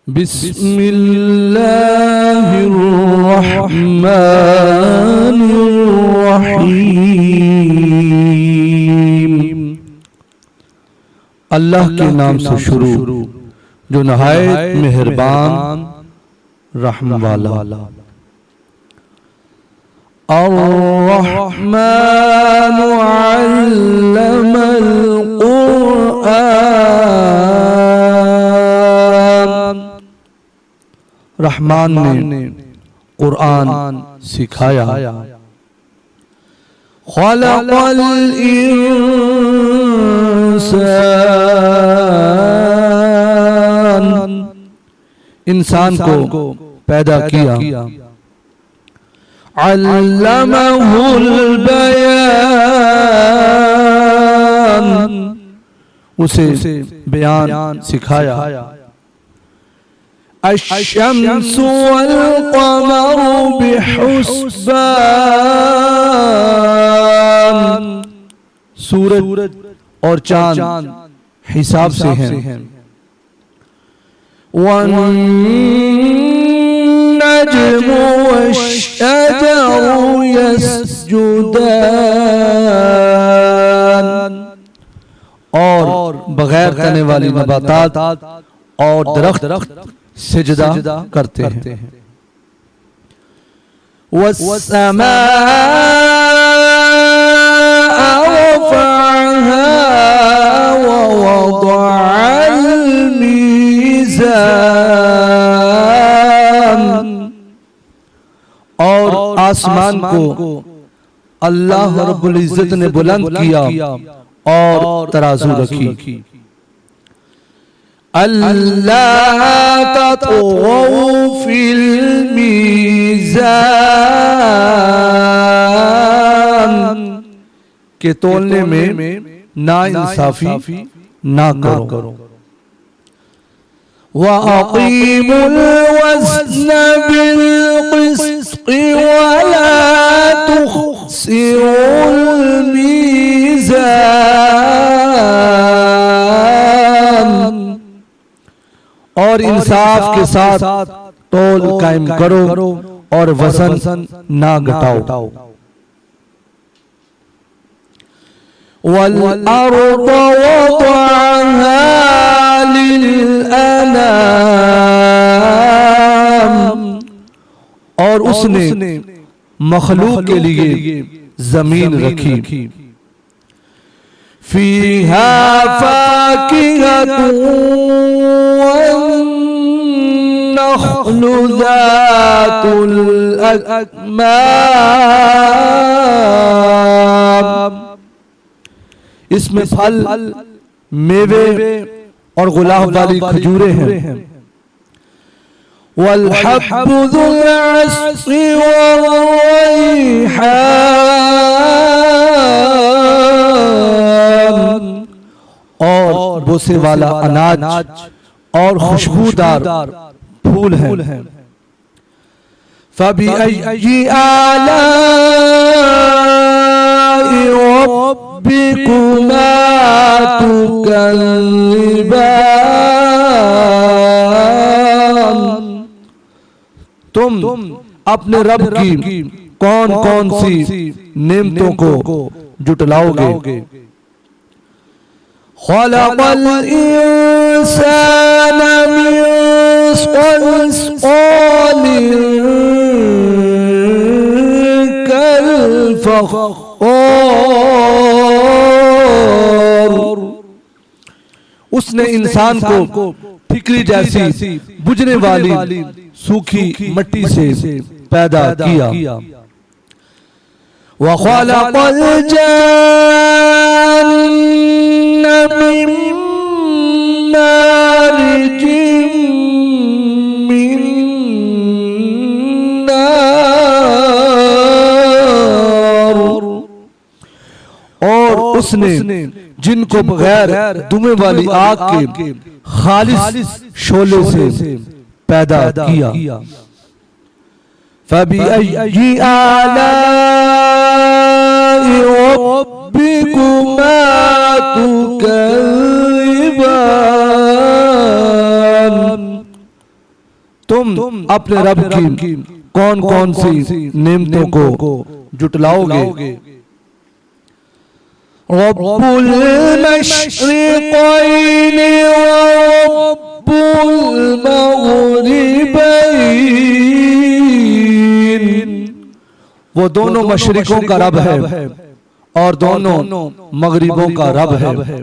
बिस्मिल्लाहिर्रहमानिर्रहीम। अल्लाह के नाम से शुरू जो नहायत मेहरबान रहम वाला। अर्रहमान अल्लमल कुरआन। रहमान ने कुरान सिखाया। खलक़ल इंसान, इंसान को पैदा किया। अल्लमहुल बयान, उसे बयान सिखाया। अश्शम्सु वल क़मरु बिहुस्बान, सूरज और चांद हिसाब से हैं। वन्नज्मु वश्शजरु यस्जुदान, और बगैर तने वाली नबातात और दरख्त सिजदा करते हैं। वस्समाअ रफ़अहा ववदअल मीज़ान, और आसमान को अल्लाह रब्बुल इज्जत ने बुलंद किया और तराजू रखी। अल्लाह ततगौ फिल मीज़ान, के तोलने में ना इंसाफी ना करो। व अक़ीमुल वज़्न बिल क़िस्ति वला तुख़्सिरुल मीज़ान, और इंसाफ के साथ तोल कायम करो और वज़न ना घटाओ। वल अर्द वदअहा लिल अनाम, और उसने मखलूक के लिए जमीन रखी। फीहा फाकिहतुन वन्नख्लु ज़ातुल अक्माम, इसमें फल, मेवे और गुलाब वाली खजूरें हैं। वल हब्बु ज़ुल अस्फ़ि वर्रैहान, और बोसे वाला अनाज और खुशबूदार फूल हैं। फबिअय्यि आलाइ रब्बिकुमा तुकज़्ज़िबान, तुम अपने रब की कौन कौन सी नेमतों को जुटलाओगे। खलक़ल इंसान मिन सल्सालिन कल-फ़ख़्ख़ार, उसने इंसान को ठिकरी जैसी बुझने वाली सूखी मिट्टी से पैदा किया। व खलक़ल जन्न मिन मारिजिन मिन नार, और उसने जिनको बगैर धुएं वाली आग के खालिस शोले से पैदा किया। फबिअय्यि आलाइ रब्बिकुमा तुकज़्ज़िबान, तुम अपने रब की कौन कौन सी नेमतों को जुटलाओगे। रब्बुल मशरिक़ैन व रब्बुल मग़रिबैन, वो दोनों मशरिकों का रब है और दोनों मगरिबों का रब है।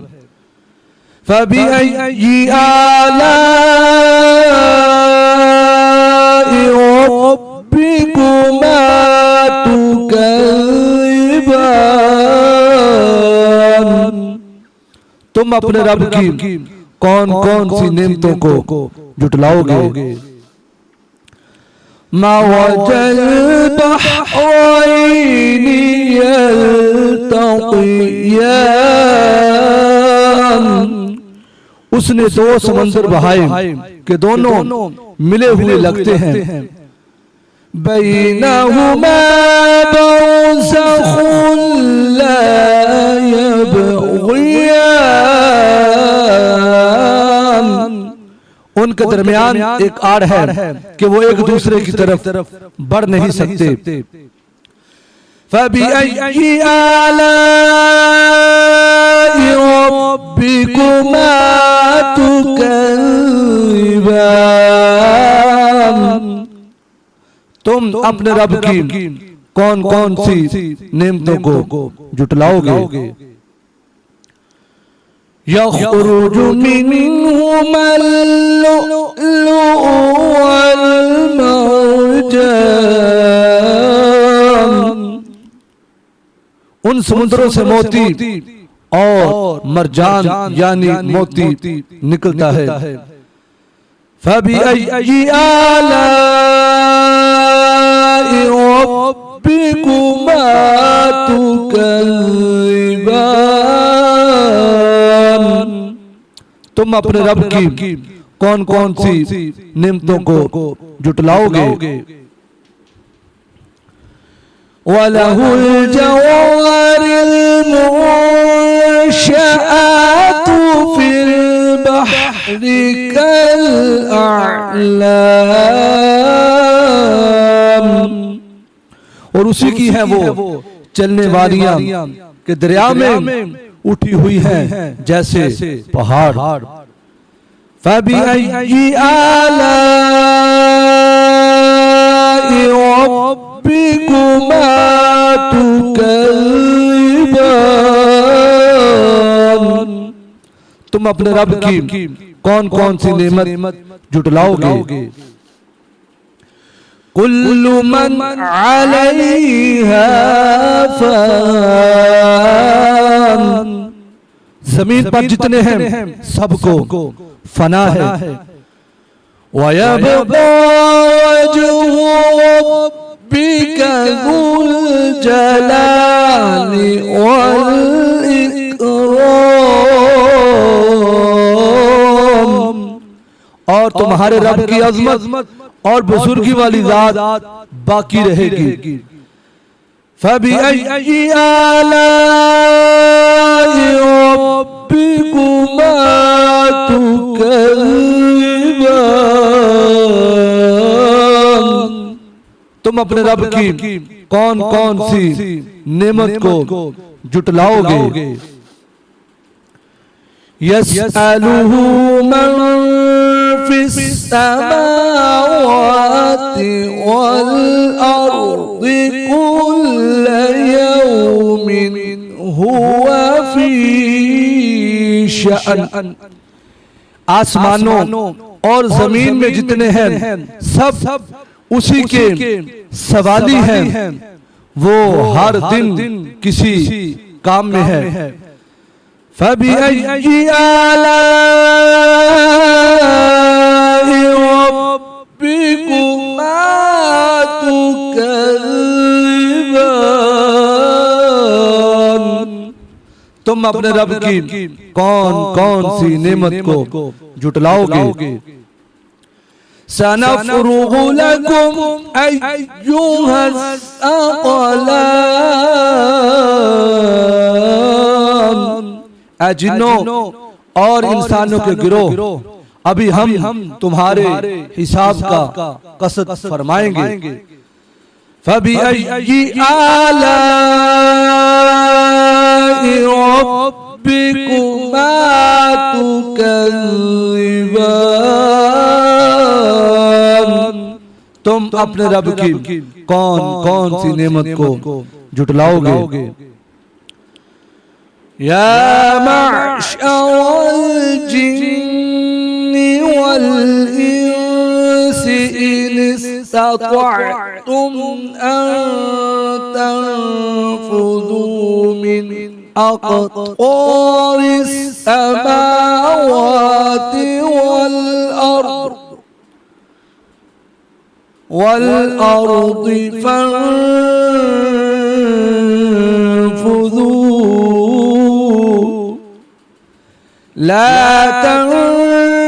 फ़बिअय्यि आलाइ रब्बिकुमा तुकज़्ज़िबान, तुम अपने रब की कौन कौन सी नेमतों को जुटलाओगे। मरजल बहरैनि यल्तक़ियान, उसने दो समंदर बहाए कि दोनों मिले हुए लगते हैं। बैनहुमा बरज़ख़ुन ला यबग़ियान, उनके दरमियान एक आड़ है कि वो एक दूसरे की तरफ बढ़ नहीं सकते। फ़बिअय्यि आलाइ रब्बिकुमा तुकज़्ज़िबान, तुम अपने रब की कौन कौन सी नेमतों को जुटलाओगे। यख़रुजु मिनहुमल लुअ्लुअ वल मरजान, उन समुद्रों से मोती और मरजान यानी मोती निकलता है। फ़बिअय्यि आलाइ रब्बिकुमा तुकज़्ज़िबान, तुम अपने रब की कौन कौन सी नेमतों को जुटलाओगे। वलहुल जवारिल मुंशआतु फिल बहरि कल अअलाम, और उसी की है वो चलने वालियां कि दरिया में उठी हुई हैं जैसे पहाड़। फ़बिअय्यि आलाइ रब्बिकुमा तुकज़्ज़िबान, तुम अपने रब की कौन कौन सी नेमत जुटलाओगे। कुल्लु मन अलैहा फ़ान, जमीन पर जितने हैं सबको फना है। वयब्क़ा वज्हु रब्बिका ज़ुल जलालि वल इकराम, और तुम्हारे रब की अज़मत और बुजुर्गी वाली ज़ात बाकी रहेगी। फ़बिअय्यि आलाइ रब्बिकुमा तुकज़्ज़िबान, तुम अपने रब की कौन कौन सी नेमत को जुटलाओगे। यस्अलुहु मन फिस समावाति वल अर्दि कुल्ल यौमिन हुवा फी शअन, आसमानों और जमीन में जितने हैं सब उसी के सवाली हैं, वो हर दिन किसी काम में है। फ़बिअय्यि आलाइ रब्बिकुमा तुकज़्ज़िबान, तुम अपने रब की कौन कौन सी नेमत को जुटलाओगे। सनफ़्रुगु लकुम अय्युहस सक़लान, जिन्नों और इंसानों के गिरोह अभी हम तुम्हारे हिसाब का कसद फरमाएंगे। फबिअय्यि आलाइ रब्बिकुमा तुकज़्ज़िबान, तुम अपने रब की कौन कौन सी नेमत को जुटलाओगे। या मअशरल जिन्नि वल इंसि इन इस्ततअतुम अन तनफुज़ू मिन अक़तारिस समावाति वल अर्द फंफुज़ू ला तनफुज़ून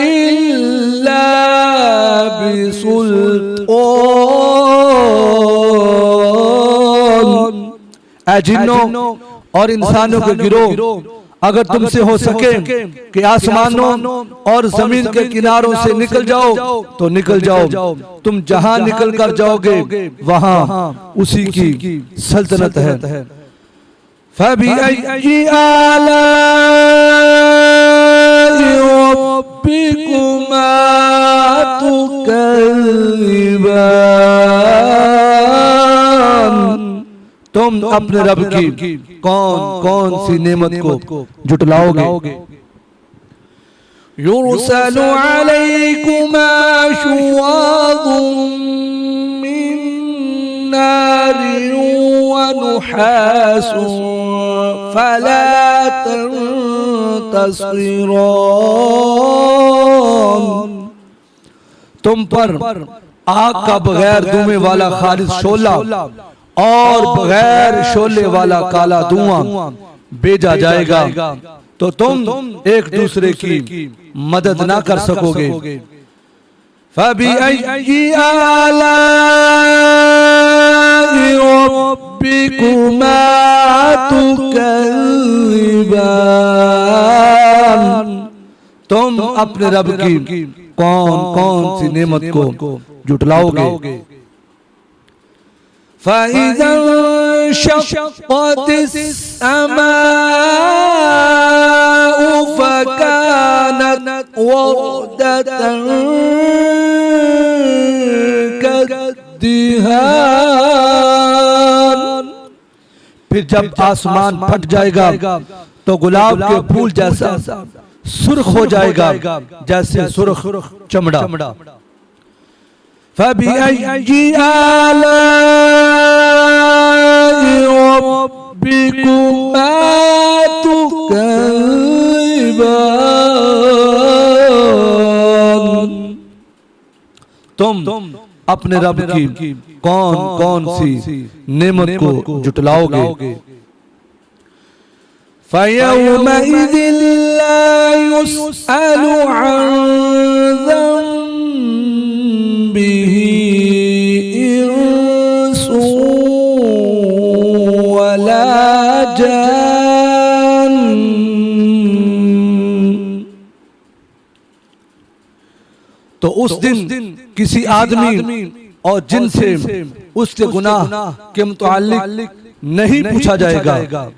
इल्ला बिसुल्तान। ऐ जिन्नों और इंसानों के गिरोह, अगर तुमसे हो सके कि आसमानों और जमीन के किनारों से निकल जाओ तो निकल जाओ। तुम जहां निकल कर जाओगे वहां उसी की सल्तनत है। फबिअय्यि आलाइ रब्बिकुमा तुकज़्ज़िबान, तुम अपने रब की कौन कौन सी नेमत को जुटलाओगे। युरसलु अलैकुमा शुवाज़ुम मिन नारिन व नुहासुन फला तंतसिरान, तुम पर आग का बगैर धुएं वाला खालिस शोला और बगैर शोले वाला काला धुआं भेजा जाएगा तो तुम एक दूसरे की मदद ना कर सकोगे। फबिअय्यि आलाइ रब्बिकुमा तुकज़्ज़िबान, तुम अपने रब की कौन कौन सी नेमत को जुटलाओगे। फ़इज़ा इंशक़्क़तिस समाउ फ़कानत वरदतन कद्दिहान, फिर जब आसमान फट जाएगा तो गुलाब के फूल जैसा सुर्ख हो जाएगा जैसे सुर्ख चमड़ा। फबिअय्यि आलाइ रब्बिकुमा तुकज़्ज़िबान, तुम अपने रब की कौन कौन सी नेमत को जुटलाओगे। फयौमइज़िन ला युस्अलु अन ज़ंबिही इंसुन वला जान, तो उस दिन किसी आदमी और जिन से उसके गुनाह के मुताल्लिक नहीं पूछा जाएगा।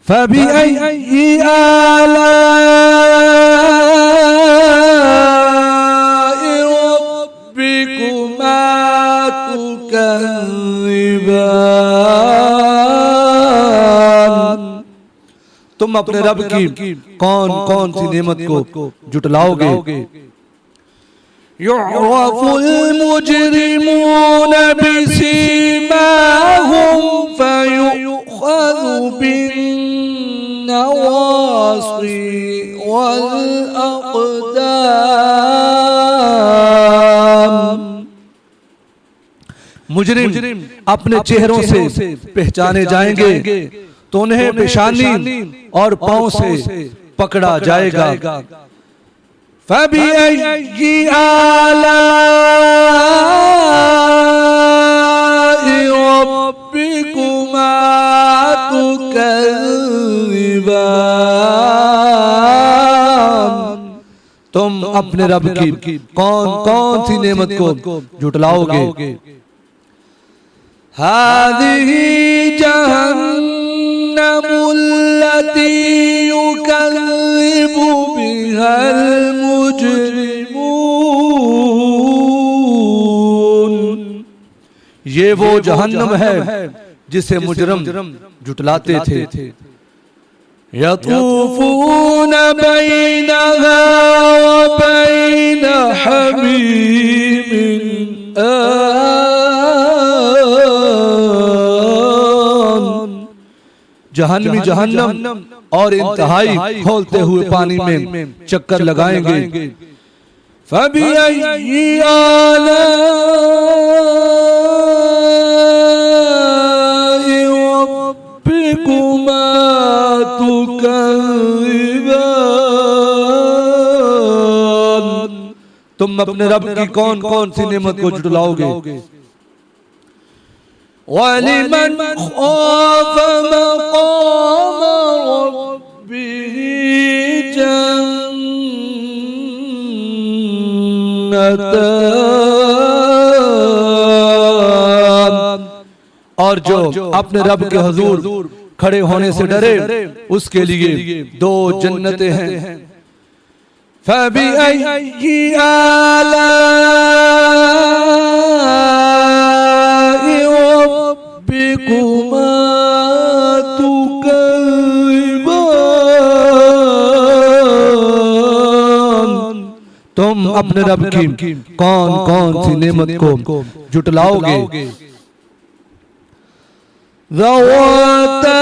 फबिअय्यि आलाइ रब्बिकुमा तुकज़्ज़िबान, तुम अपने रब की कौन कौन सी नेमत को जुटलाओगे। युअरफुल मुजरिमून बिसीमाहुम फयुअख़ज़ु बिन्नवासी वल अक़दाम, मुजरिम अपने चेहरों से पहचाने जाएंगे तो उन्हें पेशानी और पांव से पकड़ा जाएगा। फबिअय्यि आलाइ रब्बिकुमा तुकज़्ज़िबान, तुम अपने रब की कौन कौन सी नेमत को जुटलाओगे। हादिही जहन्नमुल्लती युकज़्ज़िबु बिहल मुजरिमून, ये वो जहन्नम है जिसे मुजरम जुटलाते थे। यतूफून बैनहा व बैन हमीमिन आन, जहन्नमी जहन्नम और इंतहाई खोलते हुए पानी में चक्कर लगाएंगे। फबिअय्यि आलाइ रब्बिकुमा तुकज़्ज़िबान, तुम अपने रब की कौन कौन सी नेमत को जुटलाओगे। वलिमन खाफ मक़ाम रब्बिही जन्नतान, और जो अपने रब के हुजूर खड़े होने से डरे उसके लिए दो जन्नतें हैं। फबिअय्यि आलाइ रब्बिकुमा तुकज़्ज़िबान, तुम अपने रब की कौन कौन सी नेमत को जुटलाओगे। ज़वाता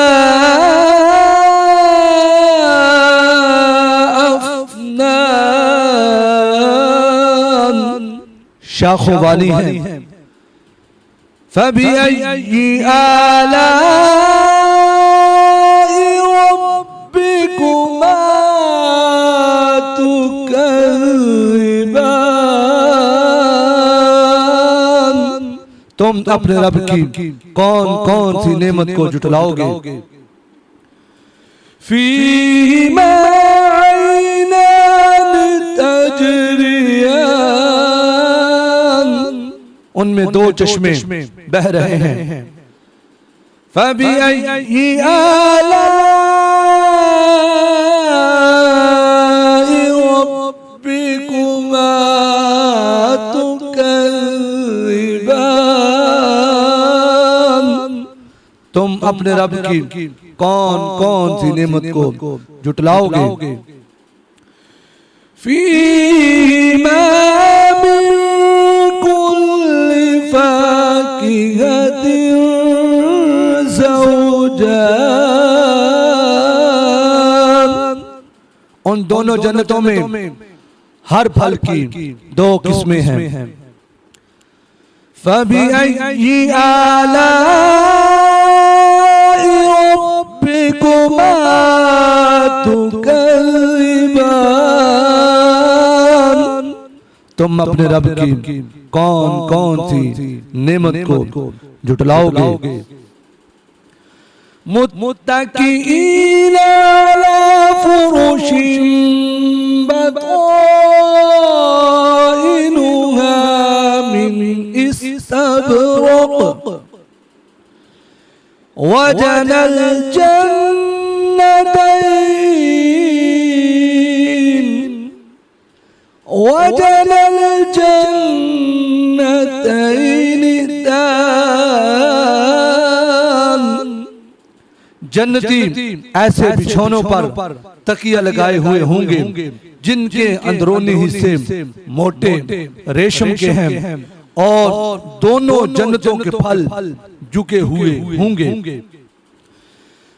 अफ़नान, शाखों वाली हैं। फबिअय्यि आलाइ रब्बिकुमा तुकज़्ज़िबान, तुम अपने रब की कौन कौन सी नेमत को जुटलाओगे। फीहिमा ऐनान तजरियान, उनमें दो चश्मे बह रहे हैं। फबिअय्यि आलाइ रब्बिकुमा तुकज़्ज़िबान, तुम अपने रब की कौन कौन सी नेमत को जुटलाओगे। फीहिमा मिन कुल्ली फाकिहतिन ज़ौजान, उन दोनों जन्नतों में हर फल की दो किस्में हैं। फबिअय्यि आलाइ रब्बिकुमा तुकज़्ज़िबान, तुम अपने रब की कौन कौन सी नेमत को जुटलाओगे। मुत्तकीईना अला फुरुशिन बताइनुहा मिन इस्तबरक़, वजनल जन्नतैन दान, जन्नती ऐसे बिछौनों पर तकिया लगाए हुए होंगे जिनके अंदरूनी हिस्से मोटे रेशम के हैं और दोनों जन्नतों के फल झुके हुए होंगे।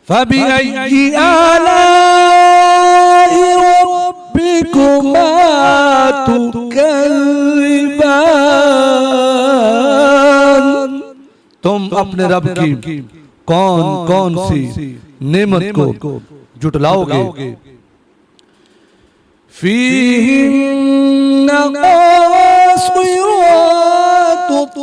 फबिअय्यि आलाइ रब्बिकुमा तुकज़्ज़िबान, तुम अपने रब की कौन कौन सी नेमत को जुटलाओगे। फीहिन्ना क़ासिरातु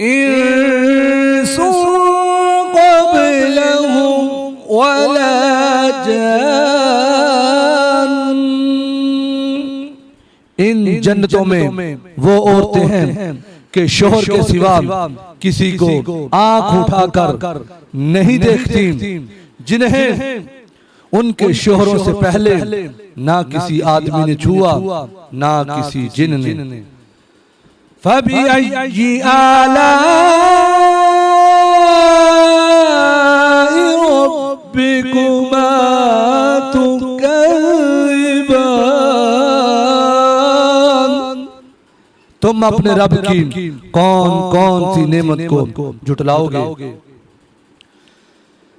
इंसुन क़ब्लहुम वला जान। इन जन्नतों में वो औरतें हैं कि शोहर के सिवा किसी को आंख उठाकर नहीं देखती, जिन्हें उनके शोहरों से पहले ना किसी आदमी ने छुआ ना किसी जिन ने। फबिअय्यि आलाइ रब्बिकुमा तुकज़्ज़िबान। तुम अपने रब की कौन कौन सी नेमत को जुटलाओगे।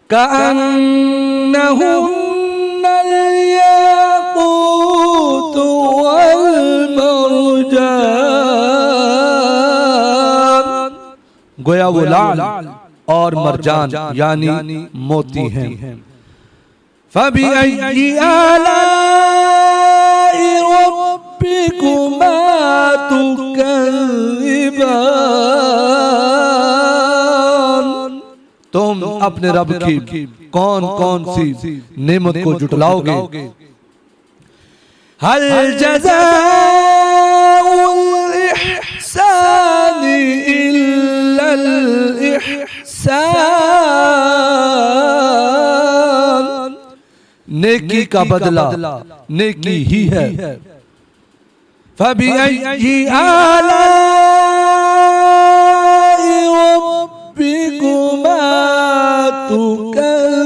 कअन्नहुन्नल याक़ूत वल मरजान। गोया वो लाल और मरजान यानी मोती हैं। फबिअय्यि आलाइ रब्बिकुमा तुकज़्ज़िबान। तुम अपने रब की कौन कौन सी नेमत को जुटलाओगे। हल जज़ाउल इहसानी इल्लल इहसान। नेकी का बदला नेकी ही है। फबिअय्यि आलाइ रब्बिकुमा तुकज़्ज़िबान।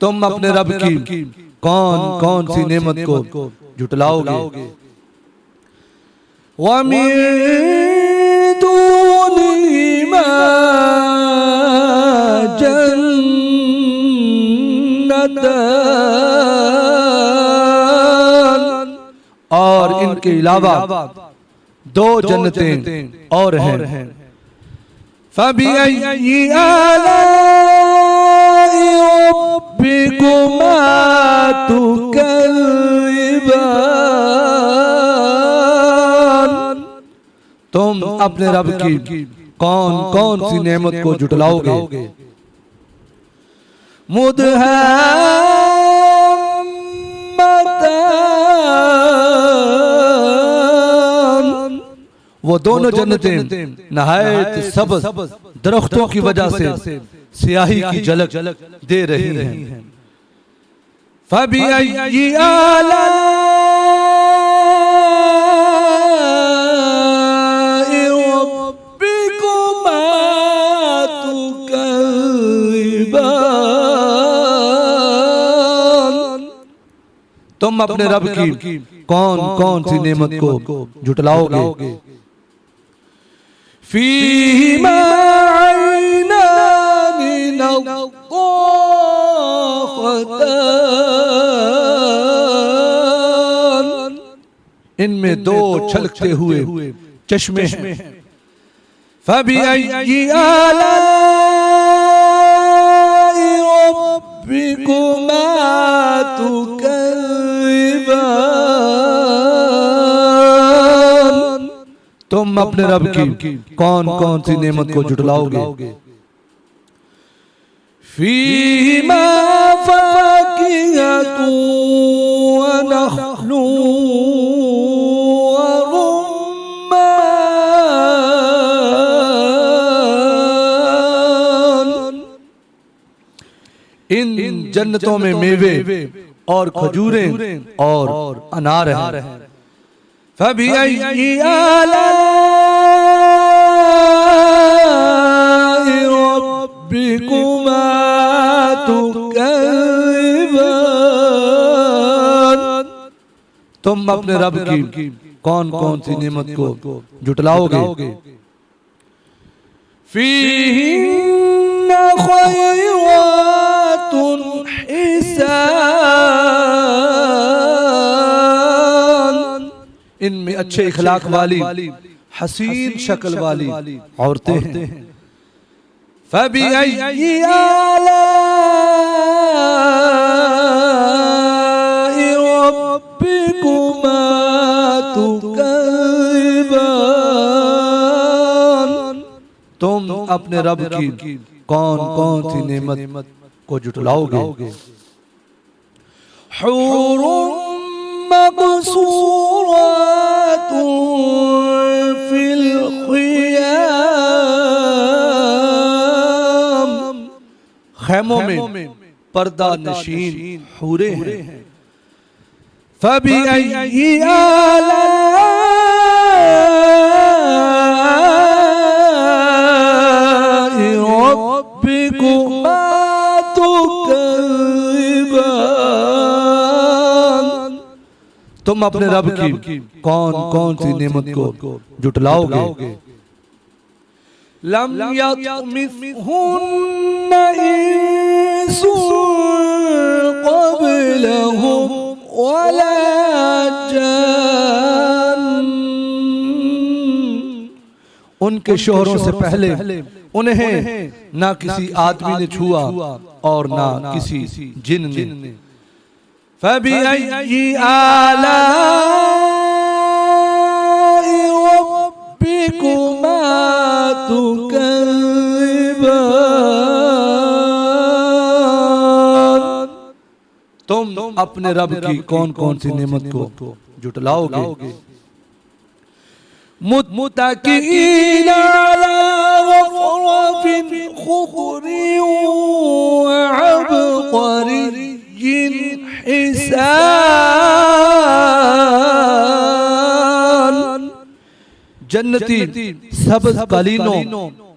तुम अपने रब की कौन कौन सी नेमत को जुटलाओगे। वमिन दूनिहिमा जन्नतान। और इनके अलावा दो जन्नतें और हैं। फबिअय्यि आलाइ रब्बिकुमा तुकज़्ज़िबान। तुम अपने रब की कौन कौन सी नेमत को जुटलाओगे। मुदहाम्मतान। वो दोनों जन्नतें नहायत सब्ज़ दरख्तों की वजह से सियाही की झलक दे रही हैं। फबिअय्यि आलाइ रब्बिकुमा तुकज़्ज़िबान। तुम अपने रब की कौन कौन सी नेमत को जुटलाओगे। फीहिमा ऐनानि नज़्ज़ाख़तान। इनमें दो छलकते हुए चश्मे हैं। फबिअय्यि आलाइ रब्बिकुमा तुकज़्ज़िबान। तुम अपने रब की कौन कौन सी नेमत को जुटलाओगे। फीहिमा फ़ाकिहतुन व नख़्लुन व रुम्मान। इन जन्नतों में मेवे और खजूरें और अनार हैं। फबिअय्यि आलाइ रब्बिकुमा तुकज़्ज़िबान। तुम अपने रब की कौन कौन सी नेमत को जुटलाओगे। फीहिन्ना ख़ैरातुन हिसान। इनमें अच्छे इखलाक वाली हसीन शक्ल वाली औरतें हैं। फबिअय्यि आलाइ रब्बिकुमा तुकज़्ज़िबान। तुम अपने रब की कौन कौन सी नेमत को जुटलाओगे। हुरुम मक़सूरातुन फिल ख़ियाम, खैमों में पर्दा नशीन हूरे हैं। फ़बिअय्यि आलाइ रब्बिकुमा तुकज़्ज़िबान, तुम अपने रब की कौन कौन सी नेमत को जुटलाओगे। लम यत्मिसहुन्न इंसुन क़ब्लहुम वला जान, उनके शोहरों से पहले उन्हें ना किसी आदमी ने छुआ और ना किसी जिन ने। फ़बिअय्यि आलाइ रब्बिकुमा तुकज़्ज़िबान, तुम अपने रब की कौन कौन सी नेमत को जुटलाओगे। मुत्तकीन अला ग़फ़रफ़िन ख़ुज़रिन वअबक़रिय्यिन हिसान, जन्नती सब्ज़ कालीनों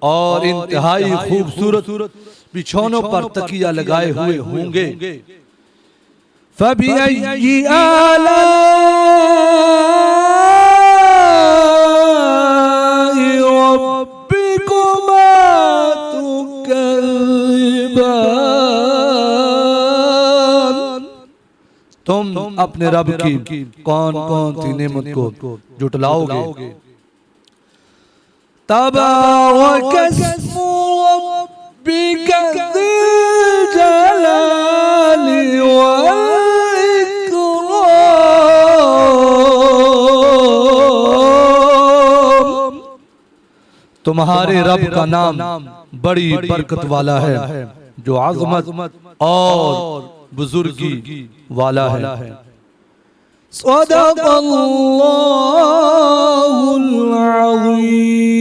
और इंतहाई खूबसूरत बिछौनों पर तकिया लगाए हुए होंगे। फ़बिअय्यि आलाइ रब्बिकुमा तुकज़्ज़िबान, तुम अपने रब की कौन कौन सी नेमत को जुटलाओगे। तबारक अस्मु रब्बिक ज़िल जलाली वल इकराम, तुम्हारे रब का नाम बड़ी बरकत वाला है जो अज़मत और बुजुर्गी वाला है। सदक़ल्लाहुल अज़ीम।